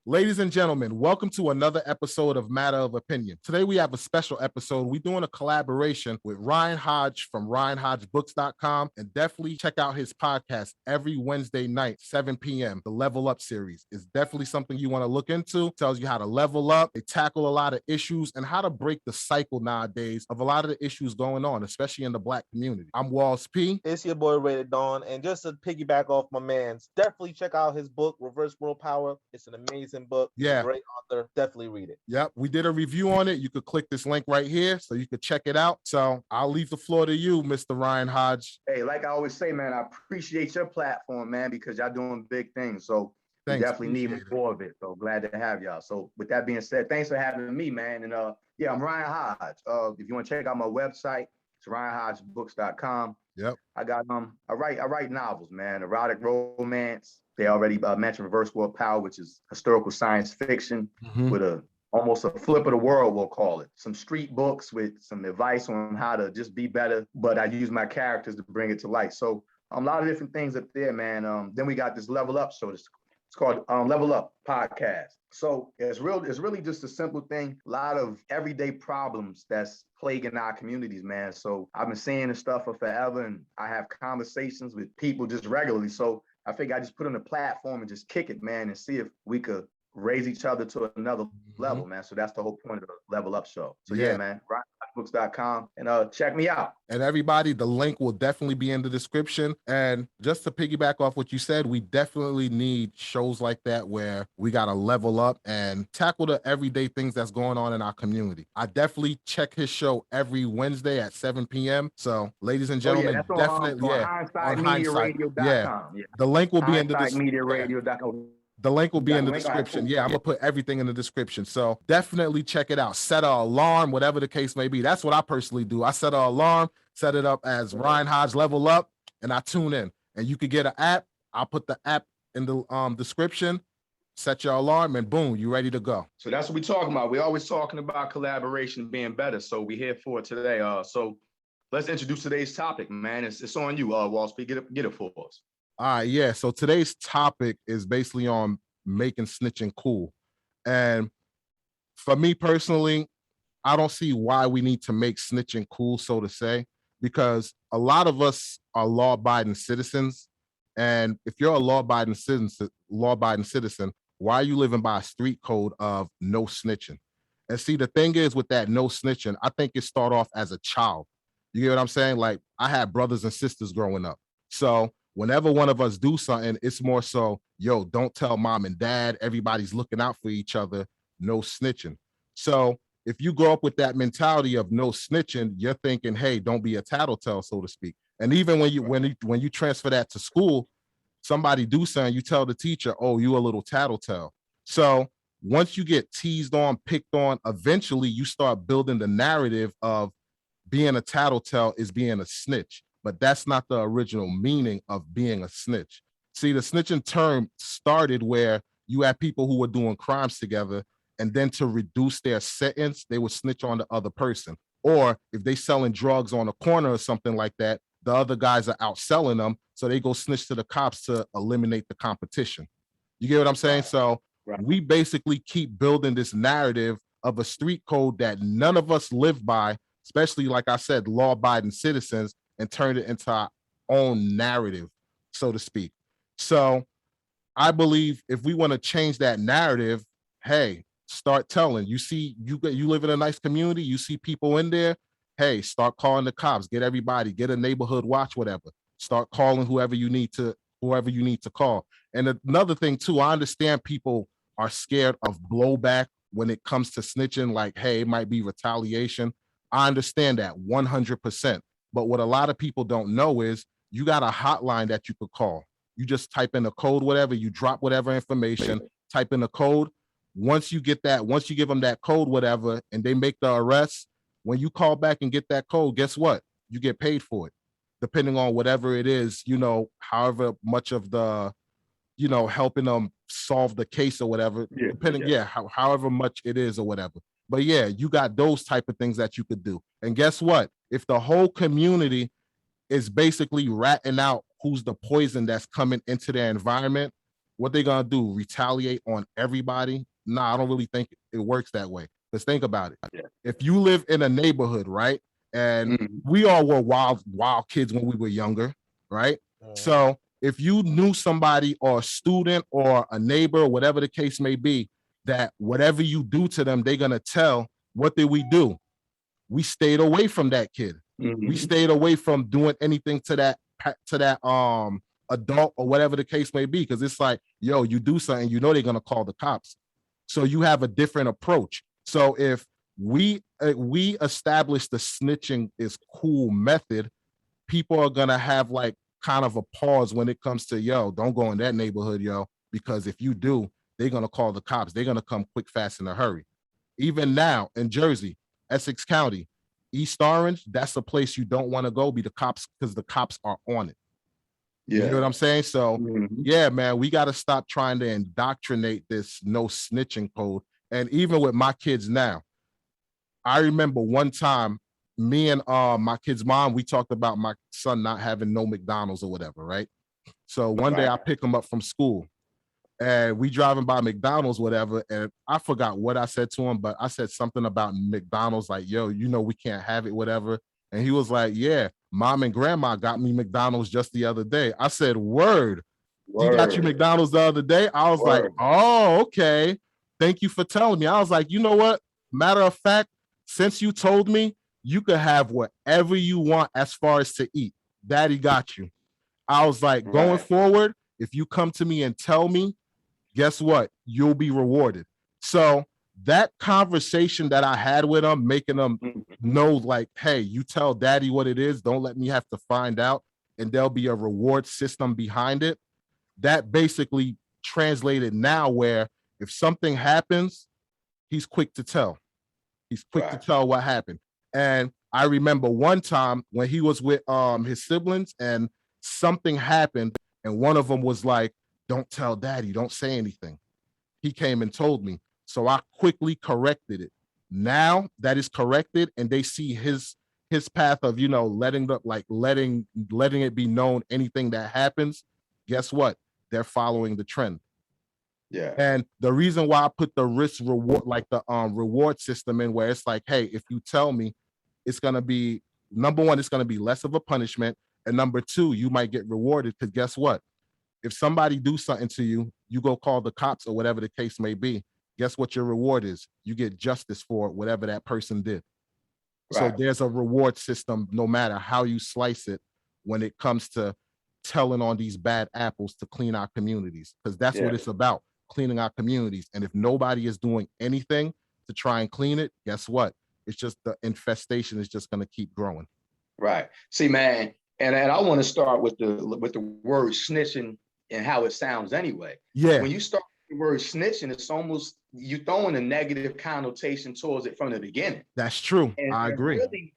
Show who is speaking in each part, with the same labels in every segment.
Speaker 1: Ladies and gentlemen, welcome to another episode of Matter of Opinion. Today we have a special episode. We're doing a collaboration with Ryan Hodge from RyanHodgeBooks.com, and definitely check out his podcast every Wednesday night, 7 p.m. The Level Up series is definitely something you want to look into. It tells you how to level up. They tackle a lot of issues and how to break the cycle nowadays of a lot of the issues going on, especially in the Black community. I'm Walls P.
Speaker 2: It's your boy Rated Dawn, and just to piggyback off my man's, definitely check out his book, Reverse World Power. It's an amazing book. He's a great author. Definitely read it.
Speaker 1: Yep, we did a review on it. You could click this link right here so you could check it out. So I'll leave the floor to you, Mr. Ryan Hodge.
Speaker 3: Hey, like I always say, man, I appreciate your platform, man, because y'all doing big things. So we definitely need more of it. So glad to have y'all. So with that being said, thanks for having me, man. And I'm Ryan Hodge. If you want to check out my website, it's RyanHodgeBooks.com.
Speaker 1: Yep.
Speaker 3: I write novels, man, erotic romance. They already mentioned Reverse World Power, which is historical science fiction with almost a flip of the world, we'll call it. Some street books with some advice on how to just be better, but I use my characters to bring it to life. So a lot of different things up there, man. Then we got this Level Up show. It's called Level Up Podcast. So it's really just a simple thing. A lot of everyday problems that's plaguing our communities, man. So I've been seeing this stuff for forever, and I have conversations with people just regularly. So I figure I just put on a platform and just kick it, man, and see if we could raise each other to another level, man. So that's the whole point of the Level Up show. So yeah man, RyanHodgeBooks.com, and check me out.
Speaker 1: And everybody, the link will definitely be in the description. And just to piggyback off what you said, we definitely need shows like that where we got to level up and tackle the everyday things that's going on in our community. I definitely check his show every Wednesday at 7 p.m. So ladies and gentlemen,
Speaker 3: that's on,
Speaker 1: definitely,
Speaker 3: on HindsightMediaRadio.com.
Speaker 1: Yeah. The link will be in the description.
Speaker 3: HindsightMediaRadio.com.
Speaker 1: The link will be in the description. Yeah, I'm going to put everything in the description. So definitely check it out. Set an alarm, whatever the case may be. That's what I personally do. I set an alarm, set it up as Ryan Hodge Level Up, and I tune in. And you could get an app. I'll put the app in the description. Set your alarm, and boom, you're ready to go.
Speaker 3: So that's what we're talking about. We're always talking about collaboration being better. So we're here for it today. So let's introduce today's topic, man. It's on you, Walls P. Get it for us.
Speaker 1: All right, yeah. So today's topic is basically on making snitching cool. And for me personally, I don't see why we need to make snitching cool, so to say, because a lot of us are law-abiding citizens. And if you're a law-abiding citizen, why are you living by a street code of no snitching? And see, the thing is with that no snitching, I think it started off as a child. You get what I'm saying? Like, I had brothers and sisters growing up. So whenever one of us do something, it's more so, yo, don't tell mom and dad. Everybody's looking out for each other. No snitching. So if you grow up with that mentality of no snitching, you're thinking, hey, don't be a tattletale, so to speak. And even when you transfer that to school, somebody do something, you tell the teacher, oh, you a little tattletale. So once you get teased on, picked on, eventually you start building the narrative of being a tattletale is being a snitch. But that's not the original meaning of being a snitch. See, the snitching term started where you had people who were doing crimes together, and then to reduce their sentence, they would snitch on the other person. Or if they selling drugs on a corner or something like that, the other guys are out selling them, so they go snitch to the cops to eliminate the competition. You get what I'm saying? So we basically keep building this narrative of a street code that none of us live by, especially, like I said, law-abiding citizens, and turned it into our own narrative, so to speak. So I believe if we want to change that narrative, hey, start telling. You see, you live in a nice community, you see people in there, hey, start calling the cops, get everybody, get a neighborhood watch, whatever. Start calling whoever you need to call. And another thing too, I understand people are scared of blowback when it comes to snitching, like, hey, it might be retaliation. I understand that 100%. But what a lot of people don't know is you got a hotline that you could call. You just type in the code, whatever, you drop whatever information, type in the code. Once you give them that code, whatever, and they make the arrest, when you call back and get that code, guess what? You get paid for it, depending on whatever it is, however much of the, helping them solve the case or whatever, however much it is or whatever. But yeah, you got those type of things that you could do. And guess what? If the whole community is basically ratting out who's the poison that's coming into their environment, what they gonna do? Retaliate on everybody? Nah, I don't really think it works that way. Let's think about it.
Speaker 3: Yeah.
Speaker 1: If you live in a neighborhood, right? And we all were wild kids when we were younger, right? So if you knew somebody or a student or a neighbor, or whatever the case may be, that whatever you do to them, they're gonna tell, what did we do? We stayed away from that kid. We stayed away from doing anything to that adult or whatever the case may be, because it's like, yo, you do something, you know they're gonna call the cops. So you have a different approach. So if we establish the snitching is cool method, people are gonna have like kind of a pause when it comes to, yo, don't go in that neighborhood, yo, because if you do, they're gonna call the cops. They're gonna come quick, fast, in a hurry. Even now in Jersey, Essex County, East Orange, that's a place you don't want to go, because the cops are on it. Yeah. You know what I'm saying? So yeah, man, we got to stop trying to indoctrinate this no snitching code. And even with my kids now, I remember one time, me and my kid's mom, we talked about my son not having no McDonald's or whatever, right? So one day I pick him up from school and we driving by McDonald's, whatever, and I forgot what I said to him, but I said something about McDonald's, like, yo, you know, we can't have it, whatever. And he was like, yeah, mom and grandma got me McDonald's just the other day. I said, word. He got you McDonald's the other day? I was like, oh, okay. Thank you for telling me. I was like, you know what? Matter of fact, since you told me, you could have whatever you want as far as to eat. Daddy got you. I was like, going forward, if you come to me and tell me, guess what? You'll be rewarded. So that conversation that I had with him, making them know, like, hey, you tell daddy what it is. Don't let me have to find out. And there'll be a reward system behind it. That basically translated now where if something happens, he's quick to tell. He's quick to tell what happened. And I remember one time when he was with his siblings and something happened and one of them was like, don't tell daddy, don't say anything. He came and told me. So I quickly corrected it. Now that is corrected and they see his path of, you know, letting it be known anything that happens, guess what? They're following the trend.
Speaker 3: Yeah.
Speaker 1: And the reason why I put the risk reward, like the reward system in, where it's like, hey, if you tell me, it's going to be, number one, it's going to be less of a punishment. And number two, you might get rewarded, because guess what? If somebody do something to you, you go call the cops or whatever the case may be. Guess what your reward is? You get justice for whatever that person did. So there's a reward system, no matter how you slice it, when it comes to telling on these bad apples to clean our communities, because that's what it's about, cleaning our communities. And if nobody is doing anything to try and clean it, guess what? It's just the infestation is just going to keep growing.
Speaker 3: Right. See, man, and I want to start with the word snitching and how it sounds anyway.
Speaker 1: Yeah.
Speaker 3: When you start with the word snitching, it's almost you throwing a negative connotation towards it from the beginning.
Speaker 1: That's true.
Speaker 3: And
Speaker 1: I agree.
Speaker 3: Really,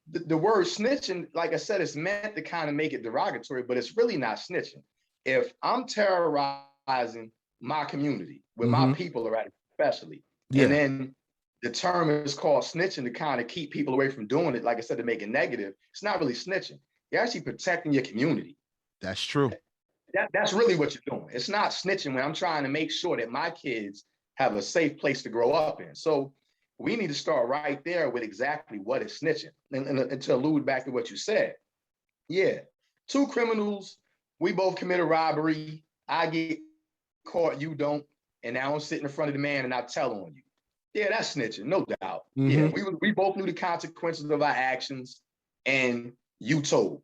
Speaker 3: the word snitching, like I said, it's meant to kind of make it derogatory, but it's really not snitching. If I'm terrorizing my community with my people around, especially, and then the term is called snitching to kind of keep people away from doing it, like I said, to make it negative, it's not really snitching. You're actually protecting your community.
Speaker 1: That's true.
Speaker 3: That's really what you're doing. It's not snitching when I'm trying to make sure that my kids have a safe place to grow up in. So we need to start right there with exactly what is snitching. And to allude back to what you said, yeah, two criminals, we both commit a robbery. I get caught, you don't, and now I'm sitting in front of the man and I tell on you. Yeah, that's snitching, no doubt. Yeah, we both knew the consequences of our actions, and you told.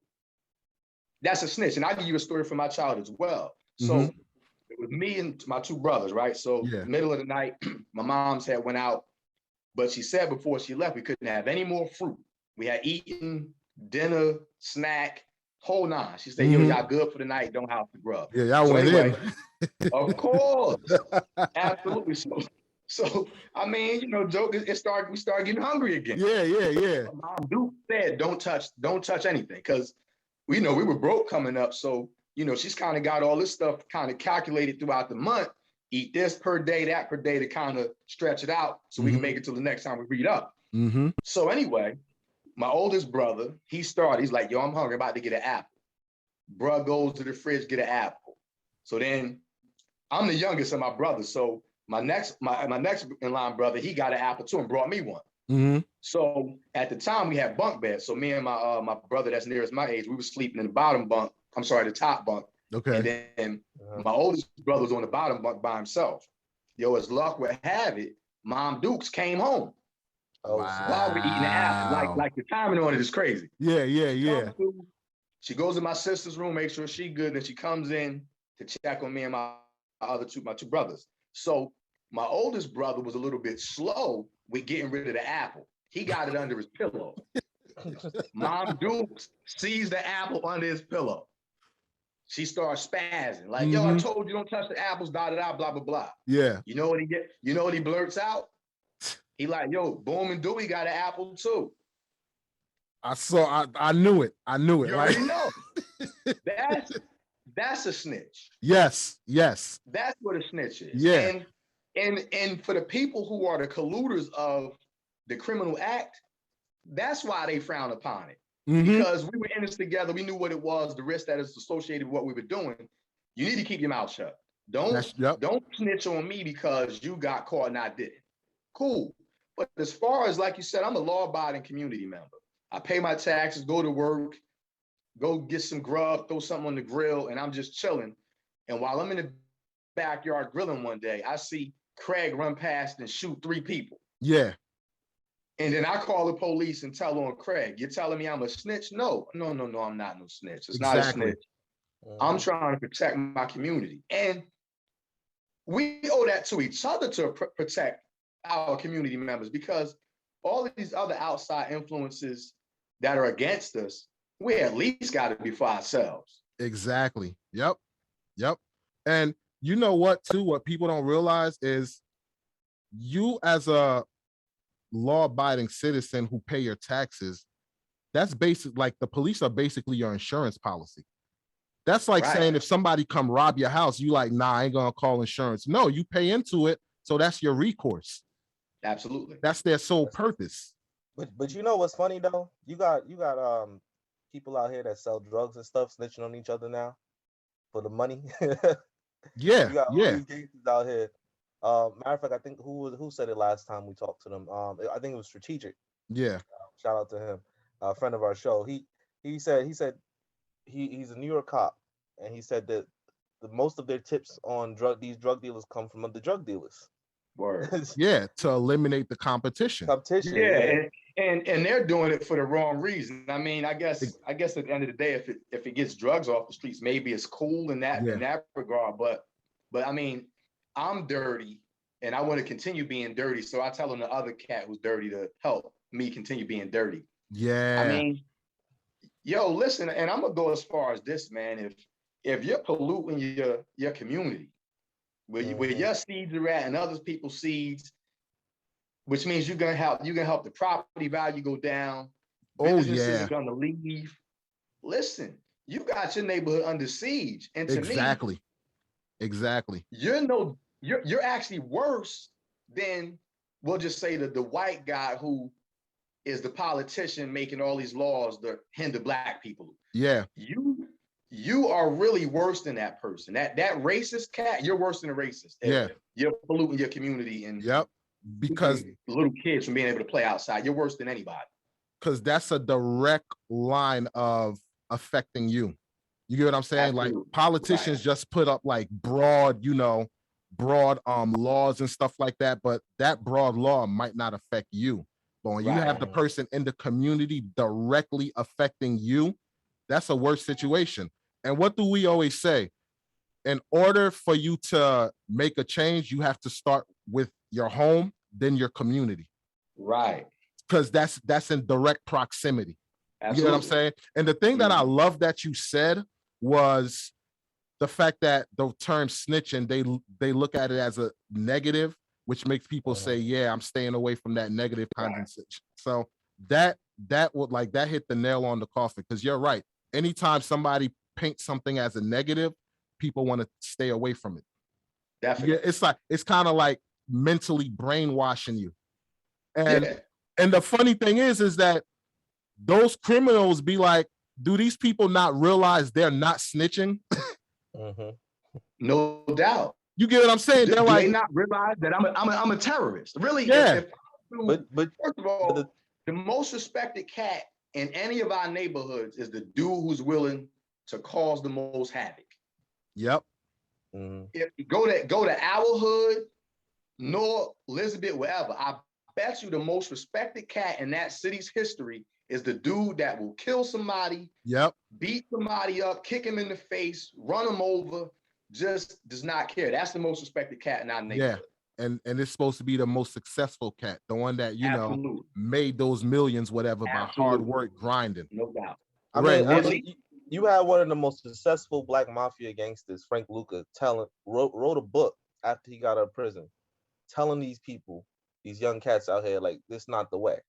Speaker 3: That's a snitch. And I'll give you a story from my child as well. So it was me and my two brothers, right? So middle of the night, my mom's had went out, but she said before she left, we couldn't have any more fruit. We had eaten dinner, snack, whole nine. She said, yo, y'all good for the night, don't have to grub.
Speaker 1: Yeah, y'all went in.
Speaker 3: Of course. Absolutely. So I mean, you know, joke, we start getting hungry again.
Speaker 1: Yeah.
Speaker 3: Mom Duke said, don't touch anything, because we know we were broke coming up. So, you know, she's kind of got all this stuff kind of calculated throughout the month. Eat this per day, that per day, to kind of stretch it out so we can make it till the next time we read up. So anyway, my oldest brother, he's like, yo, I'm hungry, about to get an apple. Bruh goes to the fridge, get an apple. So then I'm the youngest of my brothers. So my next in line brother, he got an apple too and brought me one.
Speaker 1: Mm-hmm.
Speaker 3: So at the time we had bunk beds. So me and my brother that's nearest my age, we were sleeping in the bottom bunk. I'm sorry, the top bunk.
Speaker 1: Okay.
Speaker 3: And then my oldest brother was on the bottom bunk by himself. Yo, as luck would have it, Mom Dukes came home.
Speaker 2: Oh,
Speaker 1: wow.
Speaker 3: While we're eating the apple. Like the timing on it is crazy.
Speaker 1: Yeah.
Speaker 3: She goes in my sister's room, make sure she good. Then she comes in to check on me and my two brothers. So my oldest brother was a little bit slow with getting rid of the apple. He got it under his pillow. Mom Dukes sees the apple under his pillow. She starts spazzing. Like, yo, I told you don't touch the apples, blah, blah, blah.
Speaker 1: Yeah.
Speaker 3: You know what he blurts out? He like, yo, Boom and Dewey got an apple too.
Speaker 1: I knew it.
Speaker 3: You already know. That's a snitch.
Speaker 1: Yes.
Speaker 3: That's what a snitch is.
Speaker 1: Yeah.
Speaker 3: And for the people who are the colluders of the criminal act, that's why they frown upon it. Because we were in this together, we knew what it was, the risk that is associated with what we were doing. You need to keep your mouth shut. Don't snitch on me because you got caught and I didn't. Cool. But as far as, like you said, I'm a law-abiding community member. I pay my taxes, go to work, go get some grub, throw something on the grill, and I'm just chilling. And while I'm in the backyard grilling one day, I see Craig run past and shoot 3 people.
Speaker 1: Yeah.
Speaker 3: And then I call the police and tell on Craig, you're telling me I'm a snitch? No, I'm not no snitch. It's not a snitch. I'm trying to protect my community. And we owe that to each other to protect our community members, because all of these other outside influences that are against us, we at least got to be for ourselves.
Speaker 1: Exactly. Yep. And you know what, too, what people don't realize is you as a law-abiding citizen who pay your taxes, that's basic. Like, the police are basically your insurance policy. That's like saying if somebody come rob your house, you like, nah, I ain't gonna call insurance. No, you pay into it, so that's your recourse.
Speaker 3: Absolutely.
Speaker 1: That's their sole purpose.
Speaker 2: But you know what's funny though? You got people out here that sell drugs and stuff snitching on each other now for the money.
Speaker 1: Yeah.
Speaker 2: You got all these cases out here. Matter of fact, I think who said it last time we talked to them. I think it was Strategic.
Speaker 1: Yeah.
Speaker 2: Shout out to him, a friend of our show. He said he's a New York cop, and he said that most of their tips on these drug dealers come from the drug dealers.
Speaker 3: Word.
Speaker 1: Yeah, to eliminate the competition.
Speaker 3: Yeah. And they're doing it for the wrong reason. I mean, I guess at the end of the day, if it gets drugs off the streets, maybe it's cool in that regard. But I mean, I'm dirty and I want to continue being dirty. So I tell the other cat who's dirty to help me continue being dirty.
Speaker 1: Yeah.
Speaker 3: I mean, yo, listen, and I'm gonna go as far as this, man. If you're polluting your community, where your seeds are at and other people's seeds, which means you're gonna help the property value go down. Businesses are gonna leave. Listen, you got your neighborhood under siege, and to me,
Speaker 1: exactly.
Speaker 3: You're actually worse than, we'll just say, the white guy who is the politician making all these laws that hinder Black people.
Speaker 1: Yeah.
Speaker 3: You are really worse than that person. That racist cat, you're worse than a racist.
Speaker 1: Yeah.
Speaker 3: You're polluting your community and
Speaker 1: because
Speaker 3: little kids from being able to play outside. You're worse than anybody.
Speaker 1: Because that's a direct line of affecting you. You get what I'm saying? Absolutely. Like, politicians just put up like broad laws and stuff like that, but that broad law might not affect you. But when you have the person in the community directly affecting you, that's a worse situation. And what do we always say? In order for you to make a change, you have to start with your home, then your community.
Speaker 3: Right.
Speaker 1: Because that's in direct proximity.
Speaker 3: Absolutely.
Speaker 1: You know what I'm saying? And the thing that I love that you said was the fact that the term snitching, they look at it as a negative, which makes people say, yeah, I'm staying away from that negative conversation. So that hit the nail on the coffin, because you're right. Anytime somebody paints something as a negative, people want to stay away from it.
Speaker 3: Definitely.
Speaker 1: It's kind of like mentally brainwashing you. And the funny thing is that those criminals be like, do these people not realize they're not snitching?
Speaker 3: No doubt.
Speaker 1: You get what I'm saying?
Speaker 3: Do
Speaker 1: They're
Speaker 3: they
Speaker 1: like,
Speaker 3: not realize that I'm a terrorist? Really?
Speaker 1: Yeah.
Speaker 2: But
Speaker 3: First of all, the most respected cat in any of our neighborhoods is the dude who's willing to cause the most havoc.
Speaker 1: yep.
Speaker 3: If you go to our hood, North, Elizabeth, wherever, I bet you the most respected cat in that city's history is the dude that will kill somebody,
Speaker 1: Yep.
Speaker 3: beat somebody up, kick him in the face, run him over, just does not care. That's the most respected cat in our neighborhood.
Speaker 1: Yeah. And it's supposed to be the most successful cat, the one that, you
Speaker 3: Absolutely.
Speaker 1: know, made those millions, whatever, by hard work, grinding.
Speaker 3: No doubt.
Speaker 2: I mean, you had one of the most successful black mafia gangsters, Frank Lucas, wrote a book after he got out of prison, telling these people, these young cats out here, like, this not the way.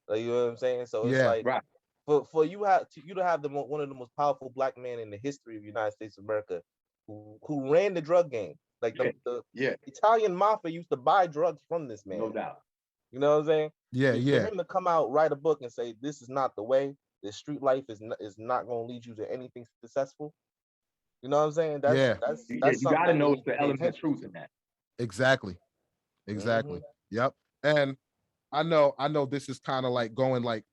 Speaker 2: Like, you know what I'm saying? So it's like,
Speaker 3: right.
Speaker 2: for you to have one of the most powerful black men in the history of the United States of America, who ran the drug game. Like the Italian mafia used to buy drugs from this man.
Speaker 3: No doubt.
Speaker 2: You know what I'm saying?
Speaker 1: Yeah,
Speaker 2: For him to come out, write a book and say, this is not the way, this street life is not going to lead you to anything successful. You know what I'm saying? That's
Speaker 3: you got to know the element of truth in that.
Speaker 1: Exactly. Yep. And I know this is kind of like going like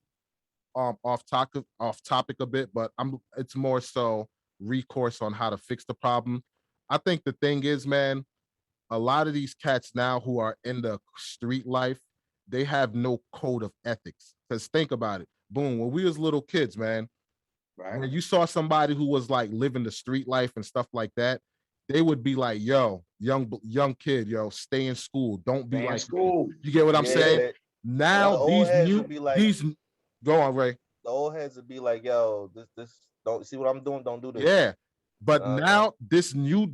Speaker 1: off topic a bit, but it's more so recourse on how to fix the problem. I think the thing is, man, a lot of these cats now who are in the street life, they have no code of ethics. Because think about it. Boom, when we was little kids, man, when you saw somebody who was like living the street life and stuff like that, they would be like, yo, young kid, yo, stay in school. Don't be like school. You get what I'm saying? Now these go on, Ray.
Speaker 2: The old heads would be like, yo, this don't see what I'm doing, don't do this.
Speaker 1: Yeah. But now this new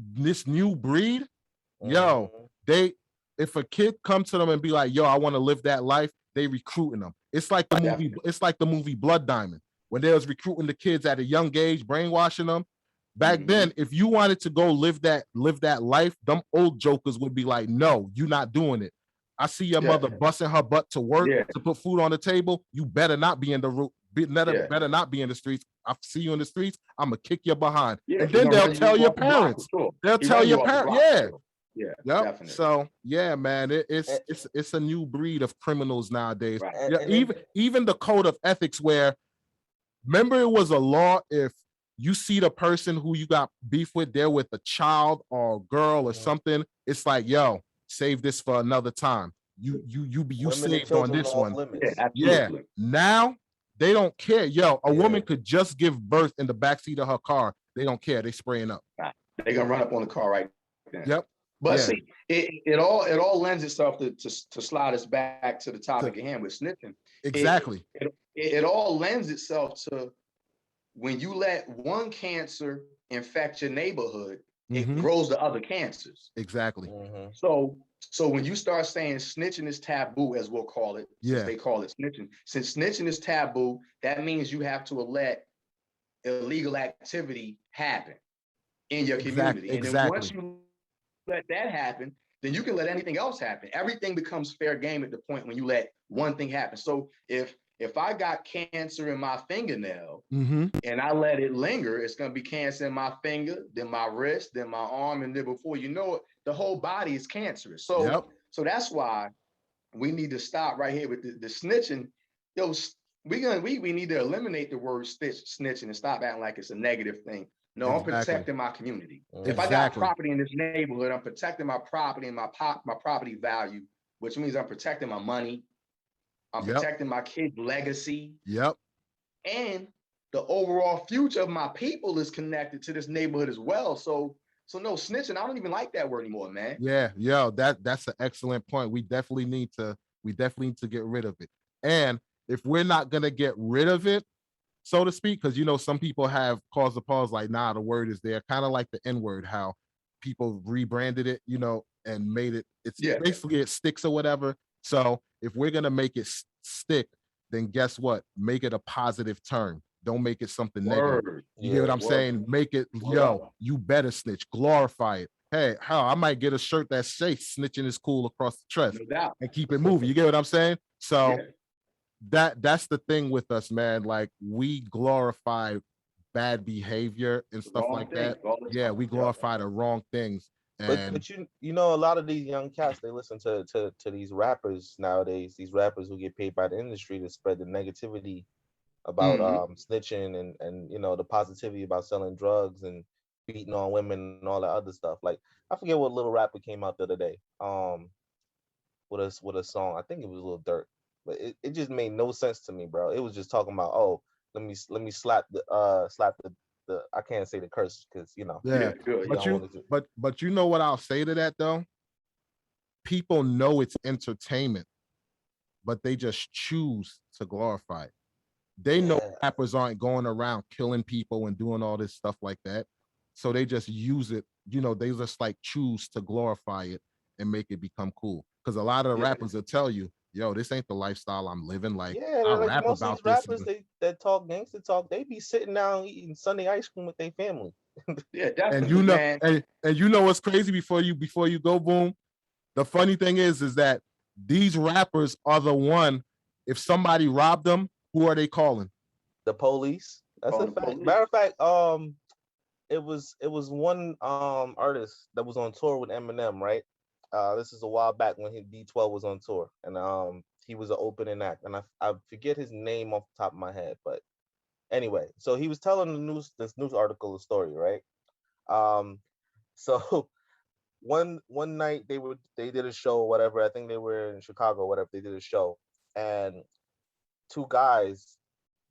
Speaker 1: breed, yo, if a kid comes to them and be like, yo, I want to live that life, they recruiting them. It's like the movie Blood Diamond, when they was recruiting the kids at a young age, brainwashing them. Back then, if you wanted to go live that life, them old jokers would be like, no, you're not doing it. I see your mother busting her butt to work to put food on the table. You better not be in the better not be in the streets. I see you in the streets, I'm gonna kick your behind. And then they'll tell your parents. They'll tell your parents.
Speaker 3: Yeah.
Speaker 1: Yep. So yeah, man, it's a new breed of criminals nowadays. Yeah, even the code of ethics, where remember it was a law, if you see the person who you got beef with, they're with a child or a girl or something, it's like, yo, save this for another time. You saved on this one. Yeah. Now they don't care. Yo, a woman could just give birth in the backseat of her car. They don't care. They spraying up.
Speaker 3: They're gonna run up on the car right then.
Speaker 1: Yep.
Speaker 3: But see, it all lends itself to slide us back to the topic at hand with snitching.
Speaker 1: Exactly.
Speaker 3: It all lends itself to when you let one cancer infect your neighborhood, it grows to other cancers.
Speaker 1: Exactly.
Speaker 3: So when you start saying snitching is taboo, as we'll call it, since they call it snitching. Since snitching is taboo, that means you have to let illegal activity happen in your community. And then once you let that happen, then you can let anything else happen. Everything becomes fair game at the point when you let one thing happen. So if I got cancer in my fingernail and I let it linger, it's going to be cancer in my finger, then my wrist, then my arm, and then before you know it, the whole body is cancerous. So that's why we need to stop right here with the snitching. Yo, we need to eliminate the word snitching and stop acting like it's a negative thing. No, I'm protecting my community. If I got property in this neighborhood, I'm protecting my property and my property value, which means I'm protecting my money. I'm protecting my kid's legacy. And the overall future of my people is connected to this neighborhood as well. So no snitching. I don't even like that word anymore, man.
Speaker 1: Yeah, that's an excellent point. We definitely need to get rid of it. And if we're not gonna get rid of it, so to speak, because some people have caused a pause, like, nah, the word is there, kind of like the N-word, how people rebranded it, and made it, basically it sticks or whatever. So if we're gonna make it stick, then guess what? Make it a positive term. Don't make it something negative. You get what I'm saying? Make it, you better snitch, glorify it. Hey, I might get a shirt that says snitching is cool across the chest and keep it moving. You get what I'm saying? So that's the thing with us, man. Like, we glorify bad behavior and stuff like that. Yeah, we glorify the wrong things. And
Speaker 2: but you know, a lot of these young cats, they listen to these rappers nowadays. These rappers who get paid by the industry to spread the negativity about snitching and you know the positivity about selling drugs and beating on women and all that other stuff. Like I forget what little rapper came out the other day. With a song. I think it was Lil Durk, but it just made no sense to me, bro. It was just talking about, oh, let me slap the I can't say the curse because you know.
Speaker 1: yeah, but you know what I'll say to that though? People know it's entertainment, but they just choose to glorify it. They know rappers aren't going around killing people and doing all this stuff like that. So they just use it, you know, they just like choose to glorify it and make it become cool. Because a lot of the rappers will tell you, yo, this ain't the lifestyle I'm living. Like, I
Speaker 2: like
Speaker 1: rap
Speaker 2: most
Speaker 1: about
Speaker 2: of these
Speaker 1: this.
Speaker 2: rappers that talk gangster talk, they be sitting down eating Sunday ice cream with their family.
Speaker 3: Yeah, definitely.
Speaker 1: And you know,
Speaker 3: man.
Speaker 1: And you know what's crazy before you go, Boom? The funny thing is that these rappers are the one, if somebody robbed them, who are they calling?
Speaker 2: The police. That's a fact.
Speaker 3: Police.
Speaker 2: Matter of fact, it was one artist that was on tour with Eminem, right? This is a while back when D12 was on tour, and he was an opening act, and I forget his name off the top of my head, but anyway, so he was telling this news article a story, right? So one night they did a show, whatever. I think they were in Chicago, whatever. They did a show, and two guys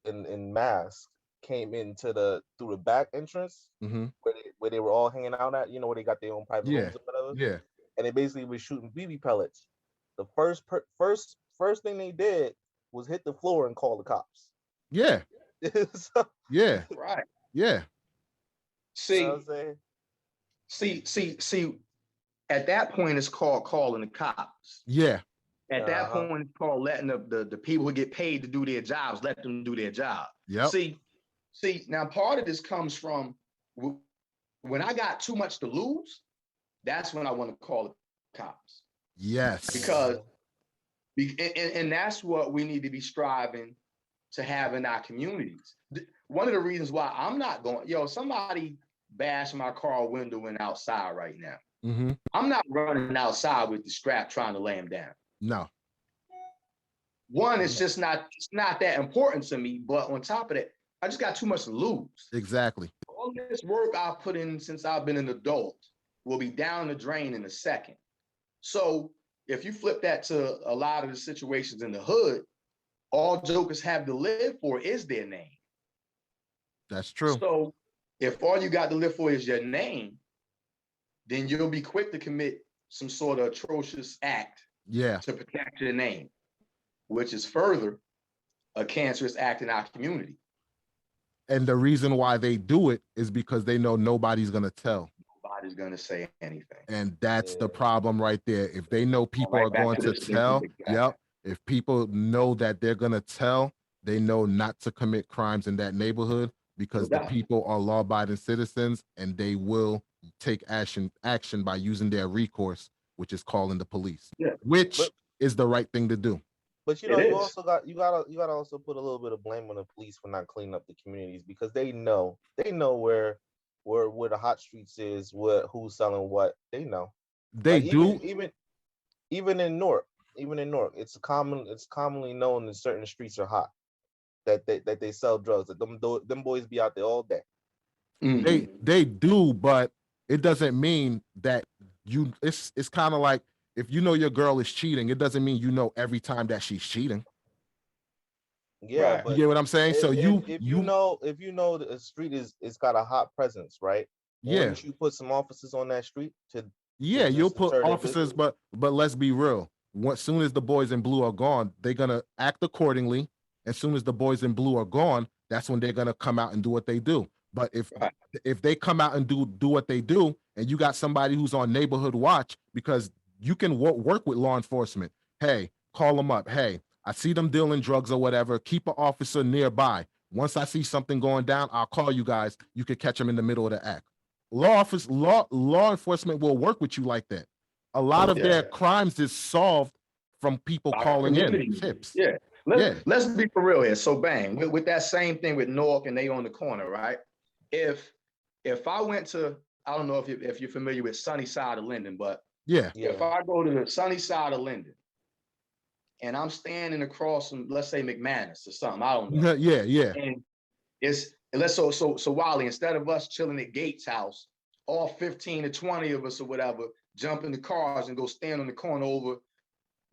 Speaker 2: in masks came into through the back entrance where they were all hanging out at, you know, where they got their own private rooms or whatever.
Speaker 1: Yeah.
Speaker 2: And they basically was shooting BB pellets. The first thing they did was hit the floor and call the cops.
Speaker 1: Yeah.
Speaker 2: So,
Speaker 1: yeah.
Speaker 3: Right.
Speaker 1: Yeah.
Speaker 3: See,
Speaker 2: you know what I'm saying?
Speaker 3: see, at that point it's called calling the cops.
Speaker 1: Yeah.
Speaker 3: At that point it's called letting the people who get paid to do their jobs, let them do their job.
Speaker 1: Yeah.
Speaker 3: See, now part of this comes from when I got too much to lose, that's when I want to call the cops.
Speaker 1: Yes.
Speaker 3: Because and that's what we need to be striving to have in our communities. One of the reasons why I'm not going, somebody bashed my car window and outside right now.
Speaker 1: Mm-hmm.
Speaker 3: I'm not running outside with the strap trying to lay him down.
Speaker 1: No.
Speaker 3: One, it's just not that important to me. But on top of that, I just got too much to lose.
Speaker 1: Exactly.
Speaker 3: All this work I've put in since I've been an adult will be down the drain in a second. So if you flip that to a lot of the situations in the hood, all jokers have to live for is their name.
Speaker 1: That's true.
Speaker 3: So if all you got to live for is your name, then you'll be quick to commit some sort of atrocious act to protect your name, which is further a cancerous act in our community.
Speaker 1: And the reason why they do it is because they know nobody's going to tell.
Speaker 3: Nobody's going to say anything.
Speaker 1: And that's the problem right there. If they know people are going to tell, if people know that they're going to tell, they know not to commit crimes in that neighborhood because the people are law-abiding citizens and they will take action by using their recourse, which is calling the police, which is the right thing to do.
Speaker 2: But you know, you gotta also put a little bit of blame on the police for not cleaning up the communities because they know where the hot streets is, who's selling what. They know.
Speaker 1: They do.
Speaker 2: Even in Newark, it's commonly known that certain streets are hot, that they sell drugs. That them boys be out there all day.
Speaker 1: Mm-hmm. They do, but it doesn't mean that it's kind of like if you know your girl is cheating, it doesn't mean you know every time that she's cheating.
Speaker 2: Yeah, but
Speaker 1: you get what I'm saying? So
Speaker 2: if you know that a street it's got a hot presence, right? Wouldn't you put some officers on that street
Speaker 1: you'll put officers, but let's be real. As soon as the boys in blue are gone, they're gonna act accordingly. As soon as the boys in blue are gone, that's when they're gonna come out and do what they do. But if they come out and do what they do, and you got somebody who's on neighborhood watch, because you can work with law enforcement. Hey, call them up. Hey, I see them dealing drugs or whatever. Keep an officer nearby. Once I see something going down, I'll call you guys. You could catch them in the middle of the act. Law enforcement will work with you like that. A lot of their crimes is solved from people calling in tips.
Speaker 3: Let's be for real here. So bang, with that same thing with Newark and they on the corner, right? If I went to I don't know if you're familiar with sunny side of Linden, but
Speaker 1: Yeah.
Speaker 3: if I go to the sunny side of Linden and I'm standing across from, let's say, McManus or something, I don't know.
Speaker 1: Yeah.
Speaker 3: And so Wally, instead of us chilling at Gates' house, all 15 to 20 of us or whatever, jump in the cars and go stand on the corner over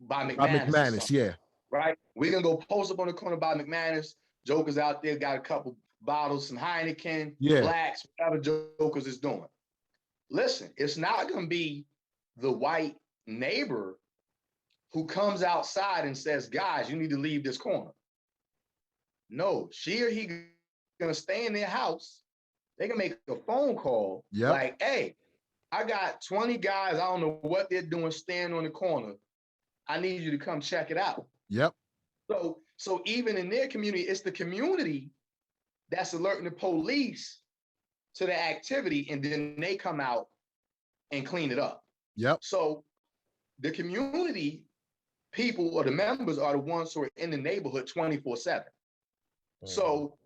Speaker 3: by McManus.
Speaker 1: Yeah.
Speaker 3: Right? We're gonna go post up on the corner by McManus. Jokers out there got a couple bottles, some Heineken, blacks, whatever Jokers is doing. Listen, it's not gonna be the white neighbor who comes outside and says, guys, you need to leave this corner. No, she or he gonna stay in their house. They can make a phone call like, hey, I got 20 guys, I don't know what they're doing, standing on the corner. I need you to come check it out.
Speaker 1: Yep.
Speaker 3: So even in their community, it's the community that's alerting the police to the activity, and then they come out and clean it up.
Speaker 1: Yep.
Speaker 3: So the community people or the members are the ones who are in the neighborhood 24/7. So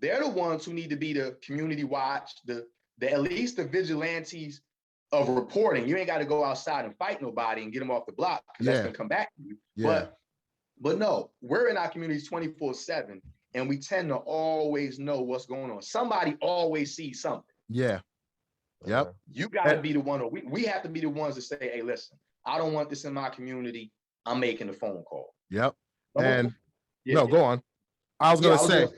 Speaker 3: they're the ones who need to be the community watch, the at least the vigilantes of reporting. You ain't got to go outside and fight nobody and get them off the block, because that's gonna come back to you. But no, we're in our communities 24/7, and we tend to always know what's going on. Somebody always sees something.
Speaker 1: Yeah. Yep.
Speaker 3: You got to be the one, or we have to be the ones to say, hey, listen, I don't want this in my community. I'm making the phone call.
Speaker 1: Yep. And no, go on. I was gonna say,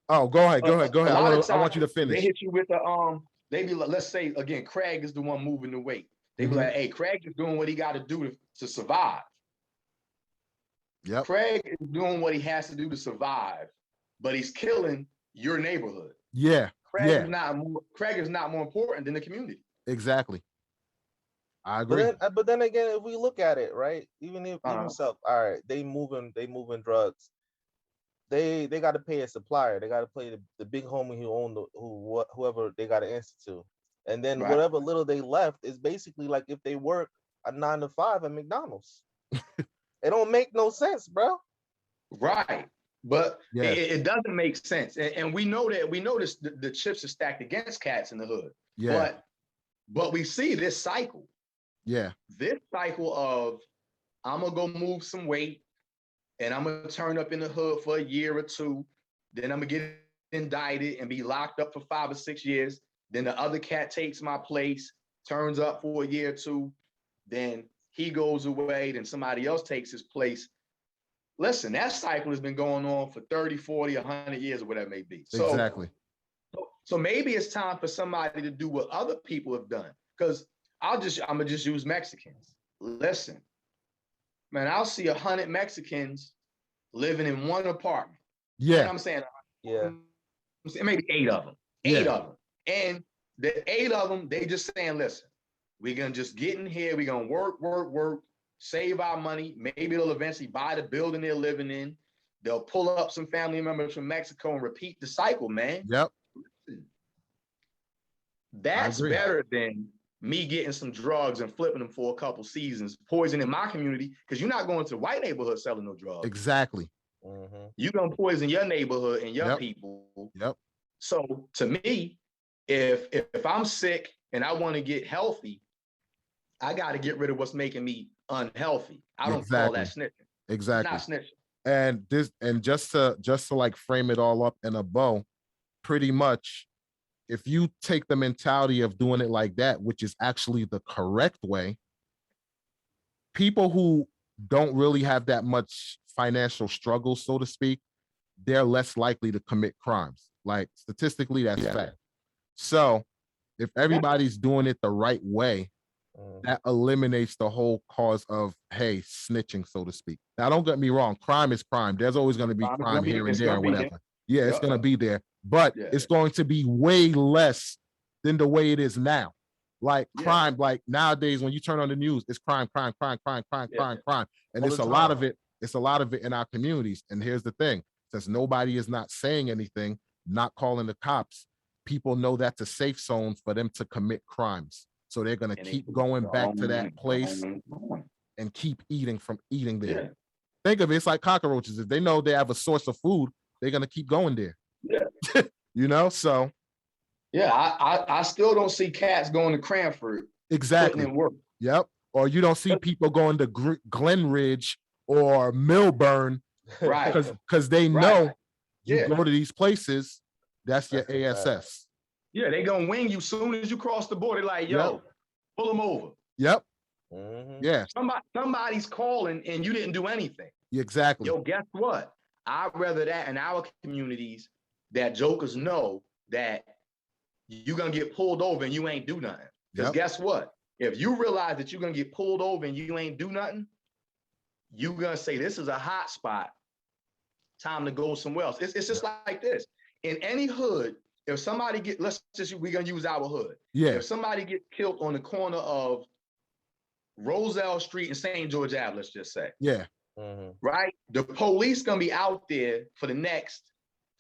Speaker 1: oh, go ahead. I want you to finish.
Speaker 3: They hit you with the they be like, let's say again, Craig is the one moving the weight. They be like, hey, Craig is doing what he got to do to survive.
Speaker 1: Yep.
Speaker 3: Craig is doing what he has to do to survive, but he's killing your neighborhood.
Speaker 1: Yeah.
Speaker 3: Craig is not more important than the community.
Speaker 1: Exactly. I agree.
Speaker 2: But then again, if we look at it, right, even if himself, all right, they moving drugs. They got to pay a supplier. They got to pay the big homie who owned whoever they got to answer to, and then whatever little they left is basically like if they work a 9 to 5 at McDonald's. It don't make no sense, bro.
Speaker 3: Right, but it doesn't make sense, and we know that the chips are stacked against cats in the hood.
Speaker 1: Yeah,
Speaker 3: but we see this cycle.
Speaker 1: Yeah,
Speaker 3: this cycle of I'm gonna go move some weight. And I'm gonna turn up in the hood for a year or two. Then I'm gonna get indicted and be locked up for 5 or 6 years. Then the other cat takes my place, turns up for a year or two. Then he goes away. Then somebody else takes his place. Listen, that cycle has been going on for 30, 40, 100 years or whatever it may be. So,
Speaker 1: exactly.
Speaker 3: So maybe it's time for somebody to do what other people have done. Because I'm gonna just use Mexicans. Listen. Man, I'll see 100 Mexicans living in one apartment.
Speaker 1: Yeah.
Speaker 3: You know what I'm saying?
Speaker 2: Yeah.
Speaker 3: Maybe 8 of them. 8 of them. And the 8 of them, they just saying, listen, we're going to just get in here. We're going to work, save our money. Maybe they'll eventually buy the building they're living in. They'll pull up some family members from Mexico and repeat the cycle, man.
Speaker 1: Yep.
Speaker 3: That's better than me getting some drugs and flipping them for a couple seasons, poisoning my community, because you're not going to the white neighborhood selling no drugs.
Speaker 1: Exactly.
Speaker 3: You're going to poison your neighborhood and your people.
Speaker 1: Yep.
Speaker 3: So to me, if I'm sick and I want to get healthy, I got to get rid of what's making me unhealthy. I don't call that snitching.
Speaker 1: Exactly.
Speaker 3: It's not
Speaker 1: snitching. And just to like frame it all up in a bow, pretty much, if you take the mentality of doing it like that, which is actually the correct way, people who don't really have that much financial struggle, so to speak, they're less likely to commit crimes. Like statistically, that's fact. So if everybody's doing it the right way, that eliminates the whole cause of, hey, snitching, so to speak. Now, don't get me wrong. Crime is crime. There's always going to be crime here and there or whatever. Yeah, it's going to be there. But it's going to be way less than the way it is now. Like crime, like nowadays when you turn on the news, it's crime. And it's a lot of it. It's a lot of it in our communities. And here's the thing, since nobody is not saying anything, not calling the cops, people know that's a safe zone for them to commit crimes. So they're going to keep going back to that place and keep eating there. Think of it, it's like cockroaches. If they know they have a source of food, they're going to keep going there. You know, so
Speaker 3: Yeah, I still don't see cats going to Cranford
Speaker 1: Exactly.
Speaker 3: putting in work.
Speaker 1: Yep. Or you don't see people going to Glen Ridge or Millburn,
Speaker 3: Right.
Speaker 1: because they know you
Speaker 3: Yeah.
Speaker 1: go to these places, that's your
Speaker 2: That's
Speaker 1: ASS.
Speaker 3: Yeah, they gonna wing you soon as you cross the border. Like, yo, pull them over.
Speaker 1: Yep.
Speaker 2: Mm-hmm.
Speaker 1: Yeah.
Speaker 3: Somebody's calling and you didn't do anything.
Speaker 1: Exactly.
Speaker 3: Yo, guess what? I'd rather that in our communities that jokers know that you're gonna get pulled over and you ain't do nothing. Because guess what? If you realize that you're gonna get pulled over and you ain't do nothing, you're gonna say this is a hot spot. Time to go somewhere else. It's just like this. In any hood, if somebody we're gonna use our hood.
Speaker 1: Yeah.
Speaker 3: If somebody get killed on the corner of Roselle Street and St. George Ave, let's just say.
Speaker 1: Yeah.
Speaker 2: Mm-hmm.
Speaker 3: Right? The police gonna be out there for the next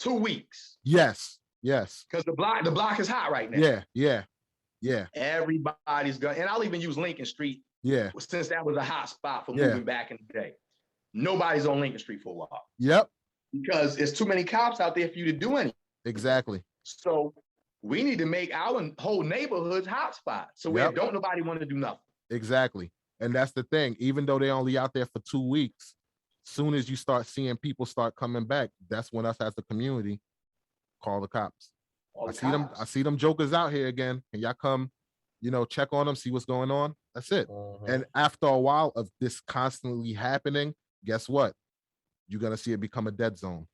Speaker 3: 2 weeks.
Speaker 1: Yes. Yes.
Speaker 3: Because the block is hot right now.
Speaker 1: Yeah.
Speaker 3: Everybody's gonna, and I'll even use Lincoln Street.
Speaker 1: Yeah.
Speaker 3: Since that was a hot spot for moving back in the day. Nobody's on Lincoln Street for a while.
Speaker 1: Yep.
Speaker 3: Because there's too many cops out there for you to do anything.
Speaker 1: Exactly.
Speaker 3: So we need to make our whole neighborhoods hot spots. So where don't nobody want to do nothing.
Speaker 1: Exactly. And that's the thing. Even though they're only out there for 2 weeks, soon as you start seeing people start coming back, that's when us as a community call the cops. I see them jokers out here again. Can y'all come, check on them, see what's going on? That's it.
Speaker 2: Mm-hmm.
Speaker 1: And after a while of this constantly happening, guess what? You're gonna see it become a dead zone.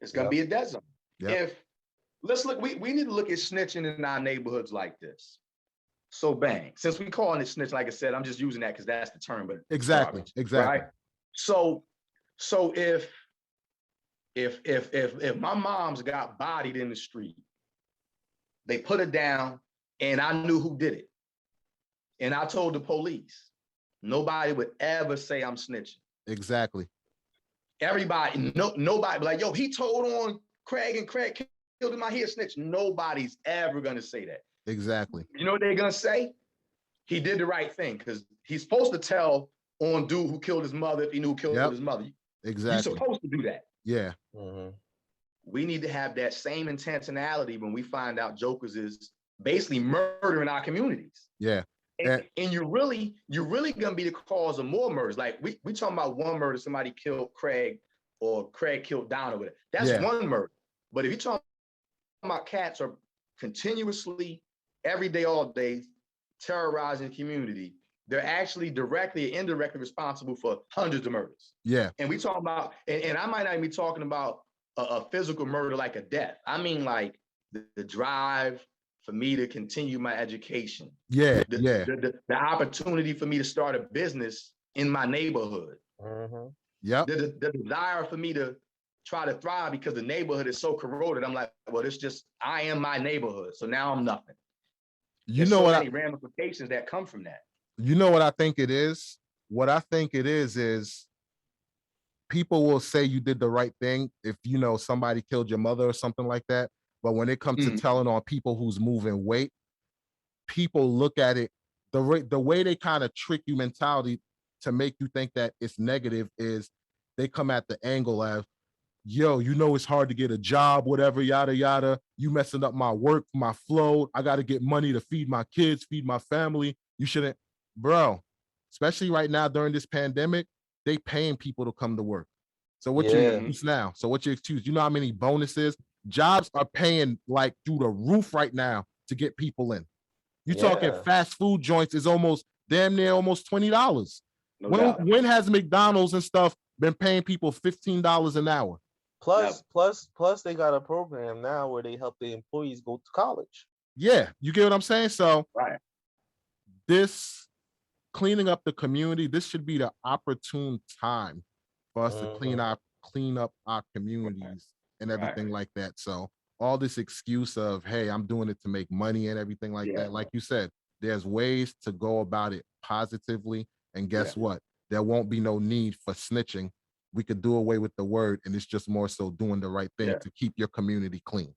Speaker 3: It's gonna be a dead zone.
Speaker 1: Yep.
Speaker 3: Let's look, we need to look at snitching in our neighborhoods like this. So bang, since we calling it snitch, like I said, I'm just using that because that's the term, but
Speaker 1: exactly.
Speaker 3: Right? So if my mom's got bodied in the street, they put her down and I knew who did it. And I told the police, nobody would ever say I'm snitching.
Speaker 1: Exactly.
Speaker 3: Everybody, nobody be like, yo, he told on Craig and Craig killed him out here snitch. Nobody's ever gonna say that.
Speaker 1: Exactly.
Speaker 3: You know what they're gonna say? He did the right thing because he's supposed to tell on dude who killed his mother if he knew who killed his mother.
Speaker 1: Exactly.
Speaker 3: You're supposed to do that.
Speaker 1: Yeah.
Speaker 2: Mm-hmm.
Speaker 3: We need to have that same intentionality when we find out jokers is basically murdering our communities.
Speaker 1: Yeah.
Speaker 3: And you're really gonna be the cause of more murders. Like we talking about one murder, somebody killed Craig or Craig killed Donna with it. That's one murder. But if you're talking about cats are continuously, every day, all day, terrorizing the community, they're actually directly or indirectly responsible for hundreds of murders.
Speaker 1: Yeah.
Speaker 3: And we talking about, and I might not even be talking about a physical murder like a death. I mean like the drive for me to continue my education.
Speaker 1: Yeah.
Speaker 3: The opportunity for me to start a business in my neighborhood.
Speaker 2: Mm-hmm.
Speaker 1: Yeah.
Speaker 3: The desire for me to try to thrive because the neighborhood is so corroded. I'm like, well, it's just, I am my neighborhood. So now I'm nothing. There's so many ramifications that come from that.
Speaker 1: You know what I think it is? What I think it is people will say you did the right thing if, somebody killed your mother or something like that. But when it comes to telling on people who's moving weight, people look at it, the way they kind of trick you mentality to make you think that it's negative is they come at the angle of, yo, it's hard to get a job, whatever, yada, yada. You messing up my work, my flow. I got to get money to feed my kids, feed my family. You shouldn't, bro, especially right now during this pandemic, they paying people to come to work. So what's your excuse now? So what's your excuse? You know how many bonuses? Jobs are paying like through the roof right now to get people in. You talking fast food joints is almost damn near almost $20. When has McDonald's and stuff been paying people $15 an hour?
Speaker 2: Plus they got a program now where they help the employees go to college.
Speaker 1: Yeah, you get what I'm saying? So this cleaning up the community, this should be the opportune time for us to clean up our communities and everything like that. So all this excuse of, hey, I'm doing it to make money and everything like that. Like you said, there's ways to go about it positively. And guess what? There won't be no need for snitching. We could do away with the word, and it's just more so doing the right thing to keep your community clean.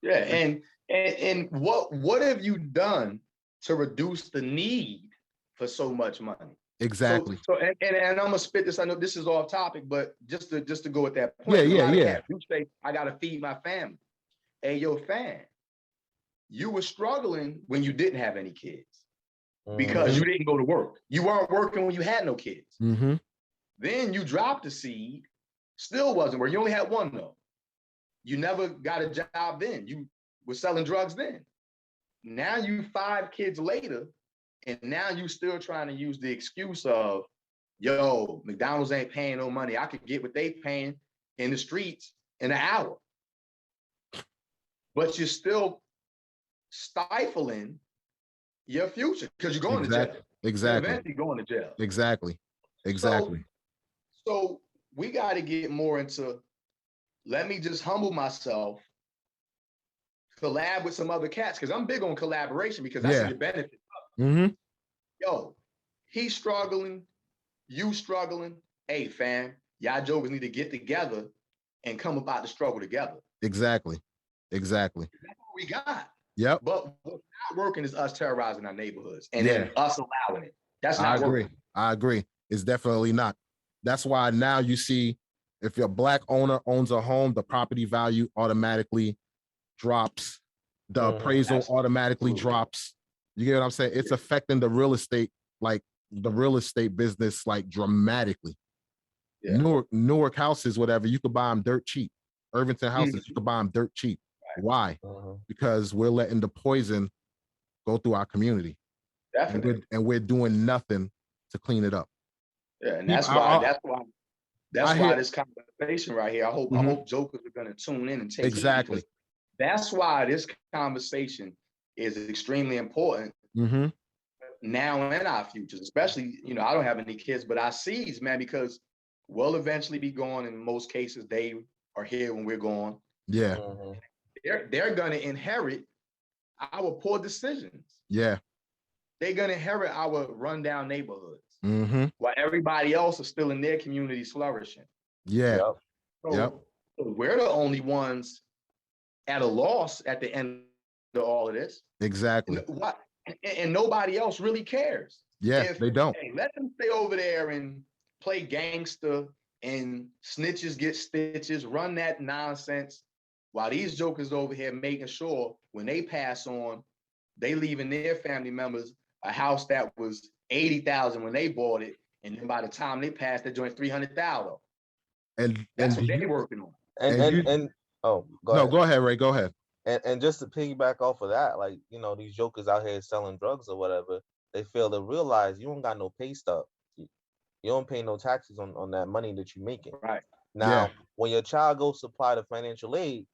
Speaker 1: Yeah,
Speaker 3: and what have you done to reduce the need for so much money?
Speaker 1: Exactly.
Speaker 3: So and I'm gonna spit this. I know this is off topic, but just to go at that point.
Speaker 1: Yeah.
Speaker 3: You say I gotta feed my family. Hey, yo, fam, you were struggling when you didn't have any kids because you didn't go to work. You weren't working when you had no kids. Then you dropped the seed, still wasn't working. You only had one though. You never got a job then. You were selling drugs then. Now you 5 kids later, and now you still trying to use the excuse of, yo, McDonald's ain't paying no money. I could get what they paying in the streets in an hour. But you're still stifling your future because you're going to jail.
Speaker 1: Exactly.
Speaker 3: You're eventually going to jail.
Speaker 1: Exactly.
Speaker 3: So we got to get more into, let me just humble myself, collab with some other cats, because I'm big on collaboration because that's the benefit. Yo, he's struggling, you struggling. Hey, fam, y'all jokers need to get together and come about the struggle together. Exactly. That's what we got. Yep. But what's not working is us terrorizing our neighborhoods and then us allowing it. That's not working. I agree. It's definitely not. That's why now you see, if your Black owner owns a home, the property value automatically drops. The appraisal automatically drops. You get what I'm saying? It's affecting the real estate, like the real estate business, like dramatically. Newark houses, whatever, you could buy them dirt cheap. Irvington houses, you could buy them dirt cheap. Why? Because we're letting the poison go through our community. Definitely. And we're doing nothing to clean it up. Yeah, and that's why this conversation right here, I hope jokers are gonna tune in and take it. That's why this conversation is extremely important now in our futures, especially, I don't have any kids, but I see these, man, because we'll eventually be gone. In most cases, they are here when we're gone. Yeah. They're going to inherit our poor decisions. Yeah. They're going to inherit our rundown neighborhoods while everybody else is still in their communities flourishing. Yeah. So we're the only ones at a loss at the end of all of this. Exactly. And nobody else really cares. Yeah, they don't. Hey, let them stay over there and play gangster and snitches get stitches, run that nonsense, while these jokers over here making sure when they pass on, they leaving their family members a house that was $80,000 when they bought it, and then by the time they pass, they're doing $300,000. And that's what they're working on.
Speaker 2: Go
Speaker 1: ahead, Ray. Go ahead.
Speaker 2: And just to piggyback off of that, like, these jokers out here selling drugs or whatever, they fail to realize you don't got no pay stub. You don't pay no taxes on that money that you're making. Right. Now, when your child goes to apply to financial aid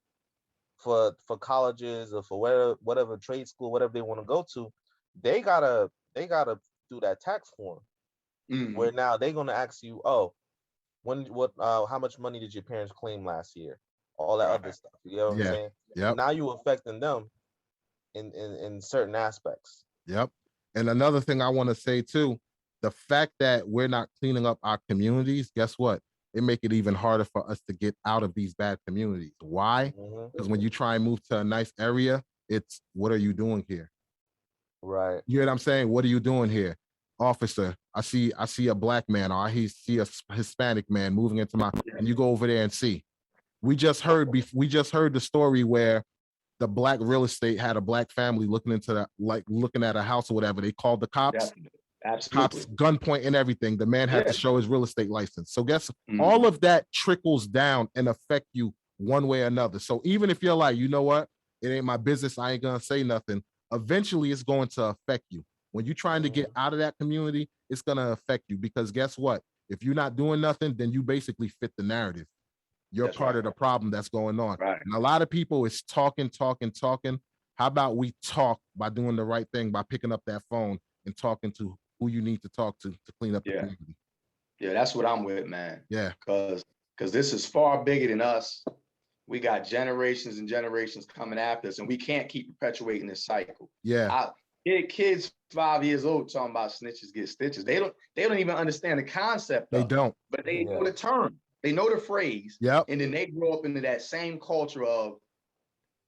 Speaker 2: for colleges or for whatever trade school, whatever they want to go to, they gotta do that tax form. Where now they're gonna ask you, how much money did your parents claim last year? All that other stuff. You know what I'm saying? Yep. Now you affecting them in certain aspects.
Speaker 1: Yep. And another thing I want to say too, the fact that we're not cleaning up our communities, guess what? It make it even harder for us to get out of these bad communities. Why? Because when you try and move to a nice area, it's, what are you doing here? Right. You know what I'm saying? What are you doing here? Officer, I see a Black man, or I see a Hispanic man moving into my, and you go over there and see. We just heard the story where the Black real estate had a Black family looking at a house or whatever. They called the cops. Definitely. Absolutely. Cops, gunpoint and everything. The man had to show his real estate license. So all of that trickles down and affect you one way or another. So even if you're like, you know what, it ain't my business, I ain't gonna say nothing, eventually it's going to affect you. When you're trying to get out of that community, it's gonna affect you, because guess what? If you're not doing nothing, then you basically fit the narrative. You're part of the problem that's going on. Right. And a lot of people is talking. How about we talk by doing the right thing, by picking up that phone and talking to who you need to talk to clean up the community. Yeah, that's what I'm with, man. Yeah. Because this is far bigger than us. We got generations and generations coming after us, and we can't keep perpetuating this cycle. Yeah. Kids 5 years old talking about snitches get stitches. They don't even understand the concept. They don't. But they know the term. They know the phrase. Yep. And then they grow up into that same culture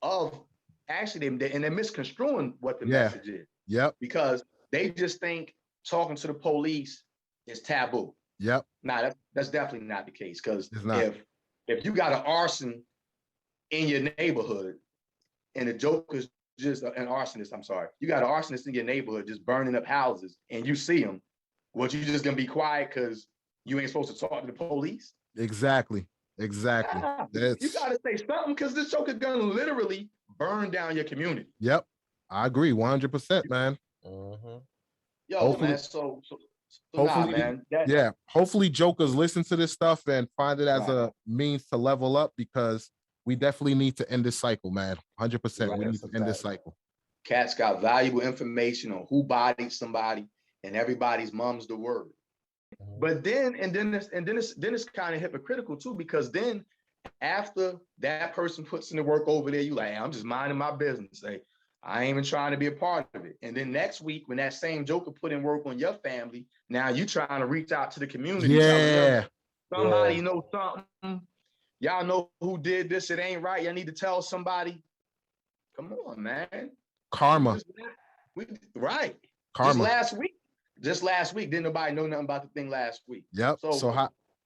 Speaker 1: of actually, and they're misconstruing what the message is. Yep. Because they just think talking to the police is taboo. Yep. Nah, that's definitely not the case. Because if you got an arson in your neighborhood and the jokers
Speaker 3: just an arsonist, I'm sorry. You got an arsonist in your neighborhood just burning up houses and you see him, what, you just gonna be quiet because you ain't supposed to talk to the police?
Speaker 1: Exactly.
Speaker 3: Nah, you gotta say something because this joke is gonna literally burn down your community.
Speaker 1: Yep. I agree 100%, man.
Speaker 2: Mm-hmm.
Speaker 3: Yo,
Speaker 1: Hopefully-
Speaker 3: man, so
Speaker 1: hopefully,
Speaker 3: man.
Speaker 1: Yeah. Hopefully jokers listen to this stuff and find it as a means to level up, because we definitely need to end this cycle, man. 100%.
Speaker 3: Right,
Speaker 1: We need
Speaker 3: that's
Speaker 1: to
Speaker 3: a
Speaker 1: end this
Speaker 3: fact.
Speaker 1: cycle.
Speaker 3: Cats got valuable information on who bodied somebody, and everybody's mom's the word.
Speaker 2: Mhm.
Speaker 3: But then it's kind of hypocritical too, because then after that person puts in the work over there, you like, hey, I'm just minding my business. Hey, I ain't even trying to be a part of it. And then next week, when that same joker put in work on your family, now you trying to reach out to the community. telling them, somebody know something. Y'all know who did this. It ain't right. Y'all need to tell somebody. Come on, man.
Speaker 1: Karma.
Speaker 3: Right.
Speaker 1: Karma.
Speaker 3: Just last week, didn't nobody know nothing about the thing last week.
Speaker 1: Yep.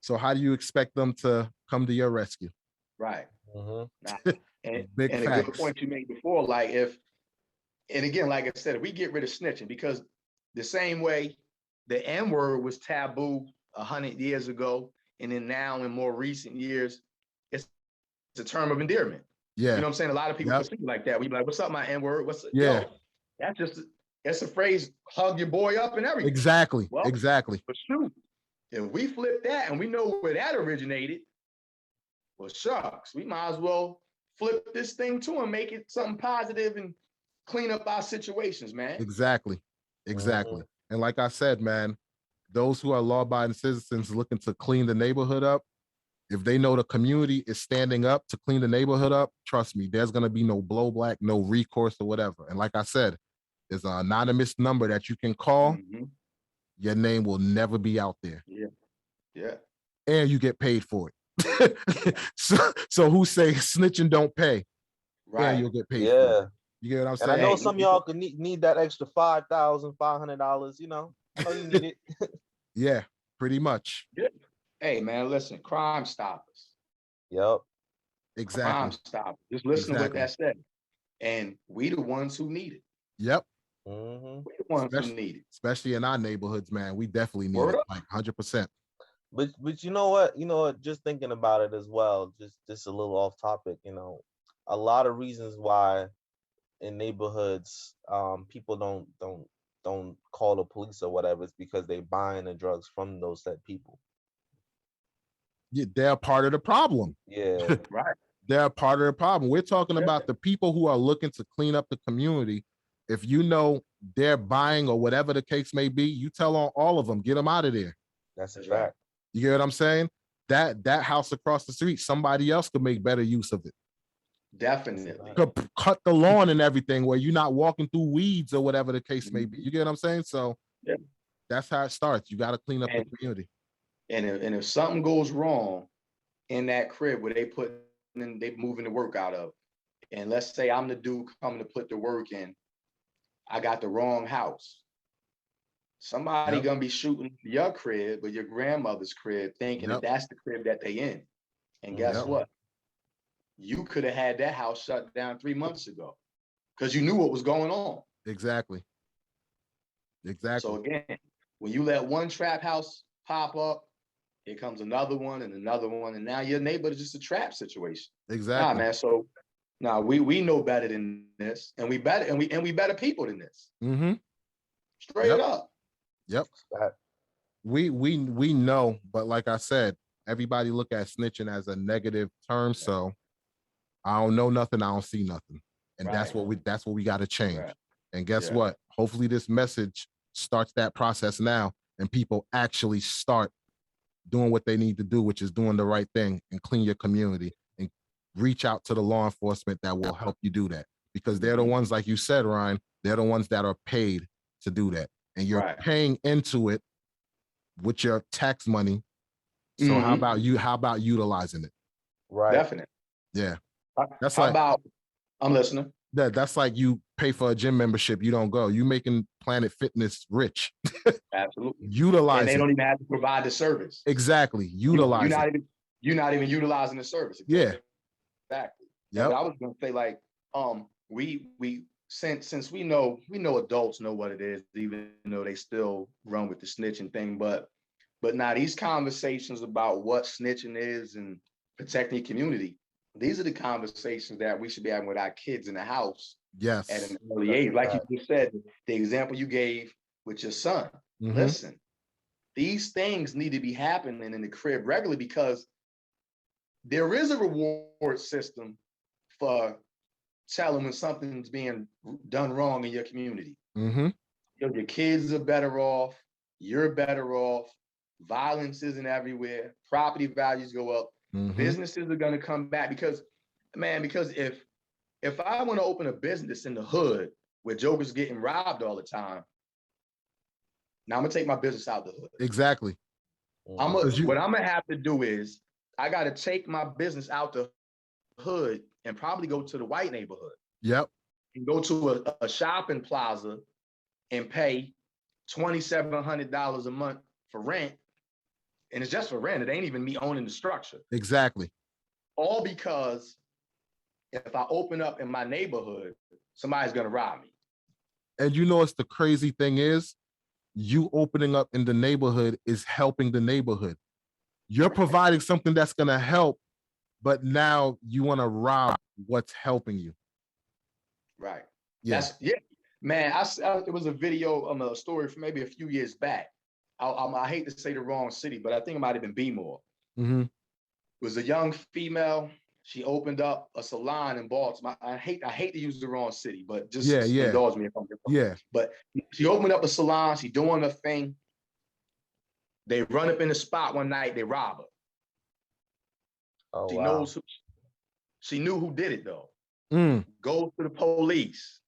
Speaker 1: So how do you expect them to come to your rescue?
Speaker 3: Right.
Speaker 2: Mm-hmm.
Speaker 3: Nah, and a good point you made before, like and again, like I said, if we get rid of snitching, because the same way the N-word was taboo 100 years ago, and then now in more recent years, it's a term of endearment.
Speaker 1: Yeah.
Speaker 3: You know what I'm saying? A lot of people can speak like that. We be like, what's up, my N-word? What's up?
Speaker 1: Yeah.
Speaker 3: Yo, that's a phrase, hug your boy up and everything.
Speaker 1: Exactly.
Speaker 3: Well,
Speaker 1: exactly.
Speaker 3: But shoot, if we flip that and we know where that originated, well, shucks, we might as well flip this thing too and make it something positive and clean up our situations, man.
Speaker 1: Exactly. And like I said, man, those who are law-abiding citizens looking to clean the neighborhood up, if they know the community is standing up to clean the neighborhood up, trust me, there's going to be no blowback, no recourse or whatever. And like I said, there's an anonymous number that you can call.
Speaker 3: Mm-hmm.
Speaker 1: Your name will never be out there.
Speaker 3: Yeah.
Speaker 1: And you get paid for it. so who say snitching don't pay?
Speaker 3: Right.
Speaker 1: And you'll get paid for it. You get what I'm saying?
Speaker 2: And I know some of y'all could need that extra $5,500. You know you need it.
Speaker 1: Yeah, pretty much.
Speaker 3: Hey, man, listen, Crime Stoppers.
Speaker 2: Yep.
Speaker 1: Exactly.
Speaker 3: Crime Stoppers. Just listen to what that said. And we the ones who need it.
Speaker 1: Yep.
Speaker 2: Mm-hmm.
Speaker 3: We the ones who need it.
Speaker 1: Especially in our neighborhoods, man. We definitely need it, like 100%.
Speaker 2: But you know what? Just thinking about it as well, just a little off topic, a lot of reasons why in neighborhoods people don't call the police or whatever, it's because they buying the drugs from those said people.
Speaker 1: Yeah, they're part of the problem.
Speaker 2: Yeah.
Speaker 3: Right.
Speaker 1: They're part of the problem. We're talking about the people who are looking to clean up the community. If you know they're buying or whatever the case may be, you tell on all of them, get them out of there.
Speaker 2: That's a fact.
Speaker 1: You get what I'm saying? That house across the street, somebody else could make better use of it.
Speaker 3: Definitely.
Speaker 1: Could cut the lawn and everything where you're not walking through weeds or whatever the case may be. You get what I'm saying? So that's how it starts. You got to clean up the community.
Speaker 3: And if something goes wrong in that crib where they moving the work out of, and let's say I'm the dude coming to put the work in, I got the wrong house. Somebody gonna be shooting your crib or your grandmother's crib, thinking that that's the crib that they in. And guess what? You could have had that house shut down 3 months ago because you knew what was going on.
Speaker 1: Exactly.
Speaker 3: So again, when you let one trap house pop up, here comes another one, and now your neighbor is just a trap situation.
Speaker 1: Exactly.
Speaker 3: Nah, man. So we know better than this, and we better people than this.
Speaker 1: Mm-hmm.
Speaker 3: Straight up.
Speaker 1: Yep. We know, but like I said, everybody look at snitching as a negative term. So I don't know nothing, I don't see nothing. And that's what we got to change. Right. And guess what? Hopefully this message starts that process now, and people actually start doing what they need to do, which is doing the right thing and clean your community and reach out to the law enforcement that will help you do that, because they're the ones, like you said, Ryan, they're the ones that are paid to do that. And you're paying into it with your tax money. So how about utilizing it?
Speaker 2: Right.
Speaker 3: Definitely.
Speaker 1: Yeah.
Speaker 3: That's I'm listening.
Speaker 1: That's like you pay for a gym membership, you don't go. You making Planet Fitness rich.
Speaker 3: Absolutely.
Speaker 1: Utilize
Speaker 3: and they don't even have to provide the service.
Speaker 1: Exactly. Utilize
Speaker 3: you're not even utilizing the service.
Speaker 1: Exactly.
Speaker 3: Yeah. Exactly.
Speaker 1: Yeah.
Speaker 3: But I was gonna say, like, we since we know adults know what it is, even though they still run with the snitching thing, but now these conversations about what snitching is and protecting your community, these are the conversations that we should be having with our kids in the house at
Speaker 1: Yes.
Speaker 3: an early age. Like you just said, the example you gave with your son. Listen, these things need to be happening in the crib regularly, because there is a reward system for telling when something's being done wrong in your community. Your kids are better off, you're better off, violence isn't everywhere, property values go up, businesses are going to come back, because if I want to open a business in the hood where jokers getting robbed all the time, now I'm gonna take my business out the hood.
Speaker 1: Exactly.
Speaker 3: What I'm gonna have to do is I got to take my business out the hood and probably go to the white neighborhood.
Speaker 1: Yep.
Speaker 3: And go to a shopping plaza and pay $2,700 a month for rent. And it's just for rent. It ain't even me owning the structure.
Speaker 1: Exactly.
Speaker 3: All because if I open up in my neighborhood, somebody's gonna rob me.
Speaker 1: And you know what's the crazy thing is? You opening up in the neighborhood is helping the neighborhood. You're providing something that's going to help, but now you want to rob what's helping you.
Speaker 3: Right.
Speaker 1: Yeah.
Speaker 3: Man, it was a video, a story from maybe a few years back. I hate to say the wrong city, but I think it might have been Bmore. It was a young female. She opened up a salon in Baltimore. I hate to use the wrong city, but just indulge me if I'm wrong.
Speaker 1: Yeah.
Speaker 3: But she opened up a salon. She doing her thing. They run up in the spot one night. They rob her.
Speaker 2: Oh,
Speaker 3: She knew who did it though.
Speaker 1: Go
Speaker 3: to the police.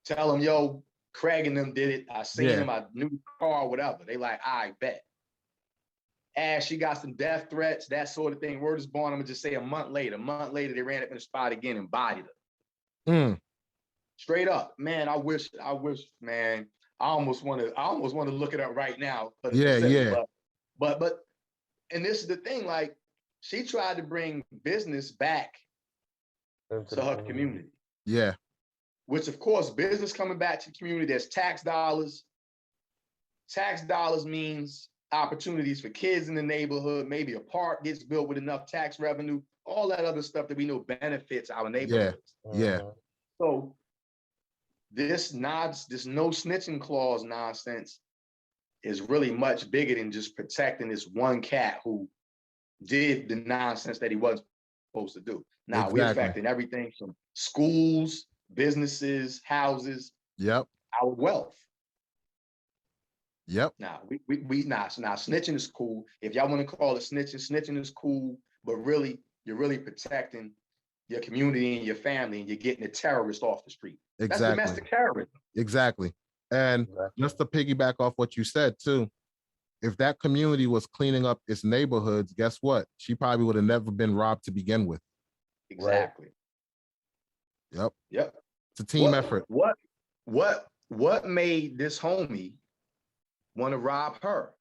Speaker 3: Tell them, yo, Craig and them did it. I seen him. I knew the car, whatever. They like, I bet. As she got some death threats, that sort of thing. Word is born. I'm gonna just say a month later, they ran up in the spot again and bodied her. Straight up, man. I wish, man. I almost want to look it up right now. But and this is the thing. Like, she tried to bring business back to her community.
Speaker 1: Yeah.
Speaker 3: Which, of course, business coming back to the community. There's tax dollars. Tax dollars means opportunities for kids in the neighborhood. Maybe a park gets built with enough tax revenue. All that other stuff that we know benefits our neighborhoods.
Speaker 1: Yeah.
Speaker 3: So this no snitching clause nonsense is really much bigger than just protecting this one cat who did the nonsense that he wasn't supposed to do. Now we're affecting everything from schools, businesses, houses, our wealth. Now now snitching is cool. If y'all want to call it snitching is cool, but really you're really protecting your community and your family, and you're getting the terrorist off the street. That's domestic terrorism.
Speaker 1: Exactly. And just to piggyback off what you said too, if that community was cleaning up its neighborhoods, guess what? She probably would have never been robbed to begin with.
Speaker 3: Exactly.
Speaker 1: Yep. It's a team effort.
Speaker 3: What made this homie want to rob her?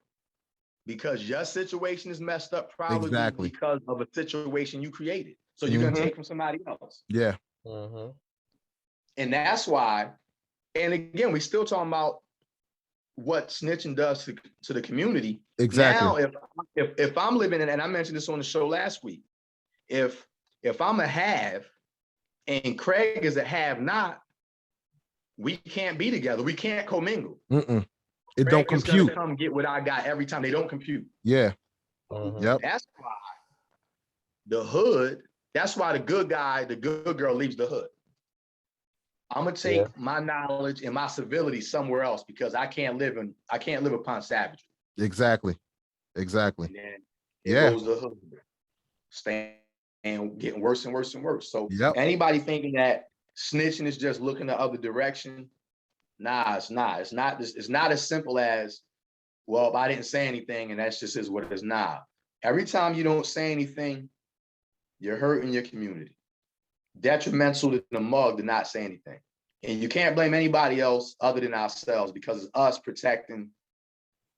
Speaker 3: Because your situation is messed up, probably because of a situation you created. So you're gonna take from somebody else.
Speaker 1: Yeah.
Speaker 3: And that's why, and again, we still talking about what snitching does to the community.
Speaker 1: Exactly.
Speaker 3: Now, if I'm living in, and I mentioned this on the show last week, if I'm a have and Craig is a have not, we can't be together. We can't commingle.
Speaker 1: It don't compute.
Speaker 3: Come get what I got every time. They don't compute.
Speaker 1: Yeah.
Speaker 3: That's why the hood. That's why the good guy, the good girl leaves the hood. I'm gonna take my knowledge and my civility somewhere else because I can't live upon savagery.
Speaker 1: Exactly.
Speaker 3: And then it goes to the hood, and getting worse and worse and worse. So anybody thinking that snitching is just looking the other direction, nah, it's not. It's not as simple as, well, I didn't say anything and that's just is what it is. Nah. Every time you don't say anything, you're hurting your community. Detrimental to the mug to not say anything. And you can't blame anybody else other than ourselves because it's us protecting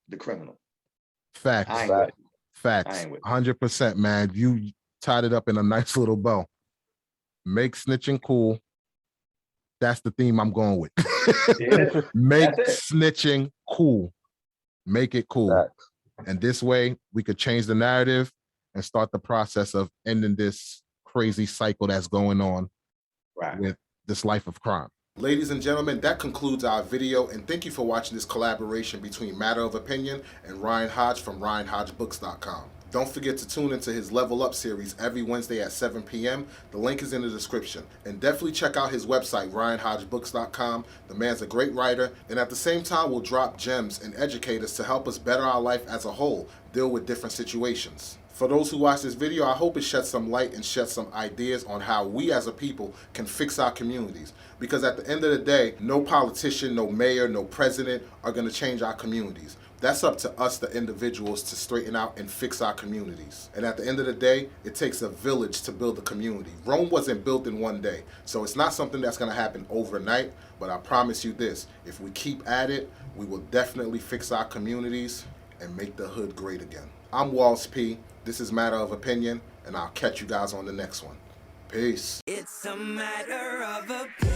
Speaker 3: the criminal.
Speaker 1: Facts. 100%, man. You tied it up in a nice little bow. Make snitching cool. That's the theme I'm going with.
Speaker 3: Yeah,
Speaker 1: Make
Speaker 3: that's it.
Speaker 1: snitching cool. Make it cool.
Speaker 2: Facts.
Speaker 1: And this way we could change the narrative and start the process of ending this crazy cycle that's going on
Speaker 3: Right.
Speaker 1: with this life of crime. Ladies and gentlemen, that concludes our video, and thank you for watching this collaboration between Matter of Opinion and Ryan Hodge from RyanHodgeBooks.com. Don't forget to tune into his Level Up series every Wednesday at 7 p.m. The link is in the description. And definitely check out his website, RyanHodgeBooks.com. The man's a great writer, and at the same time will drop gems and educate us to help us better our life as a whole, deal with different situations. For those who watch this video, I hope it sheds some light and sheds some ideas on how we as a people can fix our communities. Because at the end of the day, no politician, no mayor, no president are going to change our communities. That's up to us, the individuals, to straighten out and fix our communities. And at the end of the day, it takes a village to build a community. Rome wasn't built in one day. So it's not something that's going to happen overnight. But I promise you this, if we keep at it, we will definitely fix our communities and make the hood great again. I'm Walls P. This is Matter of Opinion, and I'll catch you guys on the next one. Peace.
Speaker 4: It's a matter of opinion.